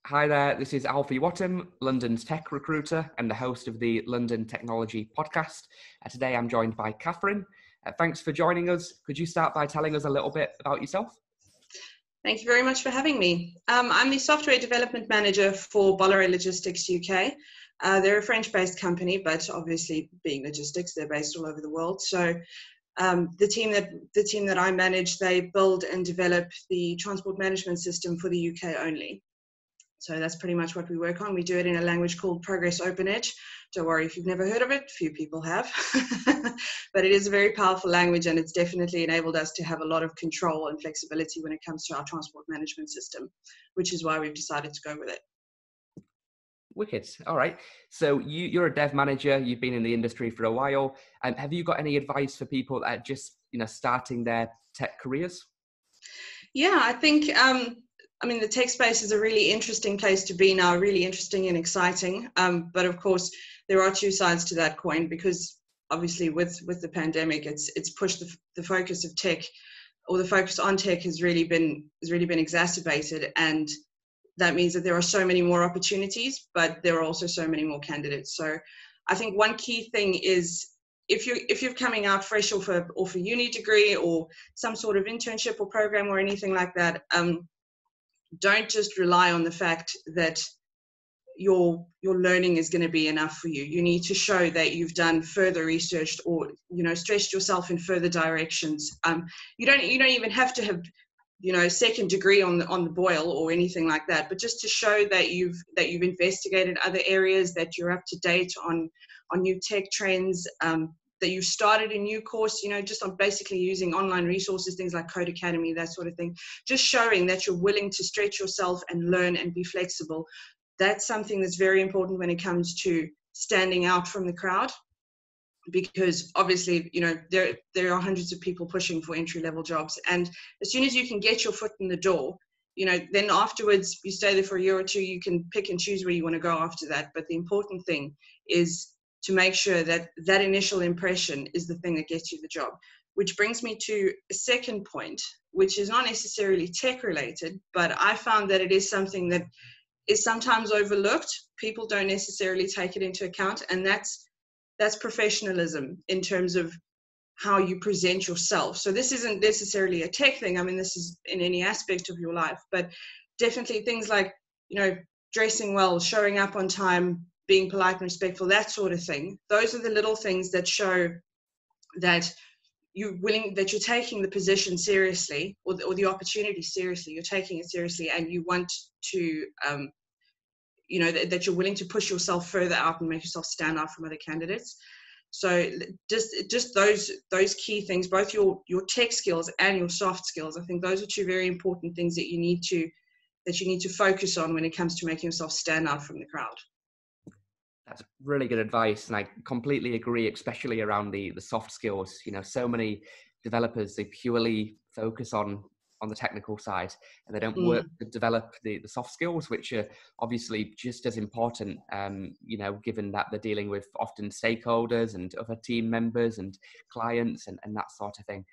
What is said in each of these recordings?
Hi there, this is Alfie Whattam, London's tech recruiter and the host of the London Technology Podcast. Today I'm joined by Catherine. Thanks for joining us. Could you start by telling us a little bit about yourself? Thank you very much for having me. I'm the Software Development Manager for Bolloré Logistics UK. They're a French-based company, but obviously being logistics, they're based all over the world. So the team that I manage, they build and develop the transport management system for the UK only. So that's pretty much what we work on. We do it in a language called Progress Open Edge. Don't worry if you've never heard of it, few people have. But it is a very powerful language, and it's definitely enabled us to have a lot of control and flexibility when it comes to our transport management system, which is why we've decided to go with it. Wicked. All right. So you're a dev manager. You've been in the industry for a while. Have you got any advice for people that are just starting their tech careers? Yeah, I think the tech space is a really interesting place to be now, really interesting and exciting. But of course, there are two sides to that coin, because obviously with the pandemic, it's pushed the focus of tech, or the focus on tech has really been exacerbated. And that means that there are so many more opportunities, but there are also so many more candidates. So I think one key thing is, if you're coming out fresh off a uni degree or some sort of internship or program or anything like that, don't just rely on the fact that your learning is going to be enough for you. You need to show that you've done further research, or stretched yourself in further directions. You don't even have to have second degree on the boil or anything like that, but just to show that you've investigated other areas, that you're up to date on new tech trends, that you started a new course, just on basically using online resources, things like Code Academy, that sort of thing. Just showing that you're willing to stretch yourself and learn and be flexible. That's something that's very important when it comes to standing out from the crowd, because obviously, there are hundreds of people pushing for entry-level jobs. And as soon as you can get your foot in the door, then afterwards you stay there for a year or two, you can pick and choose where you want to go after that. But the important thing is to make sure that that initial impression is the thing that gets you the job. Which brings me to a second point, which is not necessarily tech related, but I found that it is something that is sometimes overlooked. People don't necessarily take it into account, and that's professionalism in terms of how you present yourself. So this isn't necessarily a tech thing. This is in any aspect of your life, but definitely things like, dressing well, showing up on time, being polite and respectful, that sort of thing. Those are the little things that show that you're taking the position seriously, or the opportunity seriously. You're taking it seriously, and you want to, that you're willing to push yourself further out and make yourself stand out from other candidates. So just those key things, both your tech skills and your soft skills. I think those are two very important things that you need to focus on when it comes to making yourself stand out from the crowd. That's really good advice, and I completely agree, especially around the soft skills. So many developers, they purely focus on the technical side, and they don't work to develop the soft skills, which are obviously just as important, given that they're dealing with often stakeholders and other team members and clients and that sort of thing.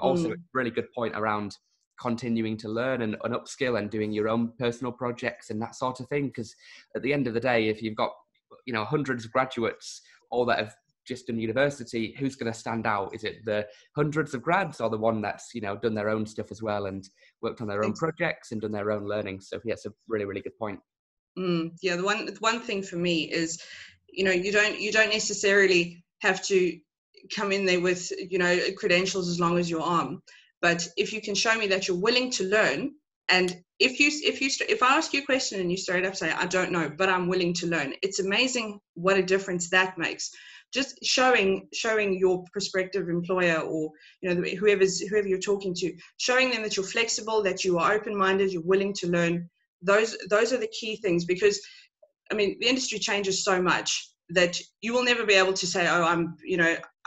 Also, a really good point around continuing to learn and upskill and doing your own personal projects and that sort of thing, because at the end of the day, if you've got hundreds of graduates, all that have just done university, who's going to stand out? Is it the hundreds of grads, or the one that's done their own stuff as well and worked on their own projects and done their own learning? So yeah, it's a really, really good point. Yeah, the one thing for me is, you don't necessarily have to come in there with credentials as long as your arm, but if you can show me that you're willing to learn, and if I ask you a question and you straight up say, I don't know, but I'm willing to learn, it's amazing what a difference that makes. Just showing your prospective employer, or whoever you're talking to, showing them that you're flexible, that you are open-minded, you're willing to learn. Those are the key things, because the industry changes so much that you will never be able to say, oh,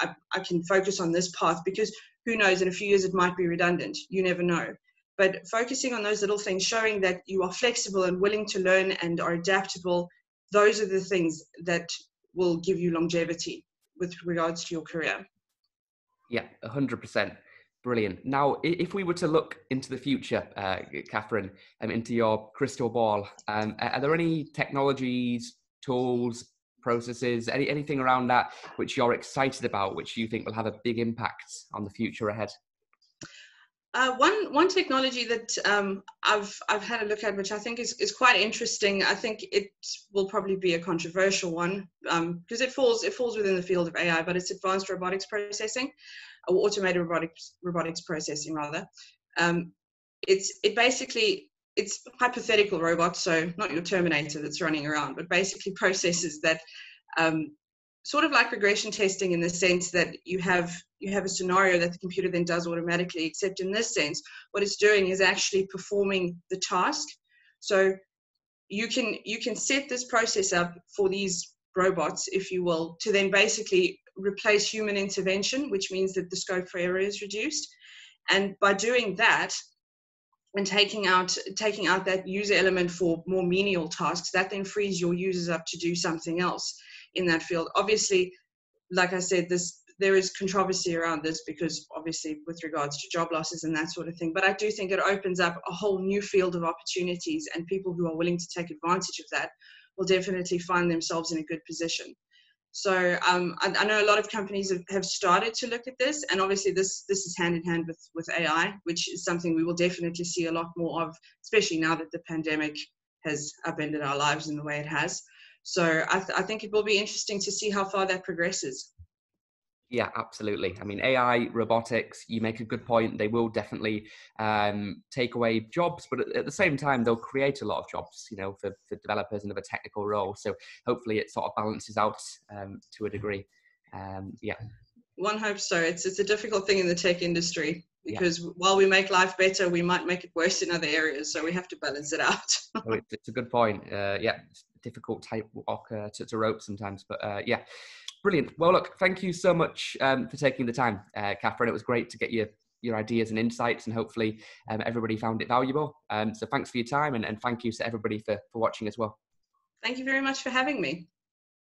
I can focus on this path, because who knows, in a few years it might be redundant. You never know. But focusing on those little things, showing that you are flexible and willing to learn and are adaptable, those are the things that will give you longevity with regards to your career. Yeah, 100%. Brilliant. Now, if we were to look into the future, Catherine, into your crystal ball, are there any technologies, tools, processes, anything around that which you're excited about, which you think will have a big impact on the future ahead? One technology that I've had a look at, which I think is quite interesting. I think it will probably be a controversial one because it falls within the field of AI, but it's advanced robotics processing, or automated robotics processing rather. It's hypothetical robots, so not your Terminator that's running around, but basically processes that sort of like regression testing in the sense that you have a scenario that the computer then does automatically, except in this sense, what it's doing is actually performing the task. So you can set this process up for these robots, if you will, to then basically replace human intervention, which means that the scope for error is reduced. And by doing that, and taking out that user element for more menial tasks, that then frees your users up to do something else in that field. Obviously, like I said, there is controversy around this because obviously with regards to job losses and that sort of thing, but I do think it opens up a whole new field of opportunities, and people who are willing to take advantage of that will definitely find themselves in a good position. So I know a lot of companies have started to look at this, and obviously this is hand in hand with AI, which is something we will definitely see a lot more of, especially now that the pandemic has upended our lives in the way it has. So I think it will be interesting to see how far that progresses. Yeah, absolutely. I mean, AI, robotics, you make a good point. They will definitely take away jobs, but at the same time, they'll create a lot of jobs, for developers and other technical roles. So hopefully it sort of balances out to a degree. Yeah. One hopes so. It's a difficult thing in the tech industry because while we make life better, we might make it worse in other areas. So we have to balance it out. Oh, it's a good point. Yeah, it's difficult tightrope to rope sometimes, but yeah. Brilliant. Well, look, thank you so much for taking the time, Catherine. It was great to get your ideas and insights, and hopefully everybody found it valuable. So thanks for your time, and thank you to everybody for watching as well. Thank you very much for having me.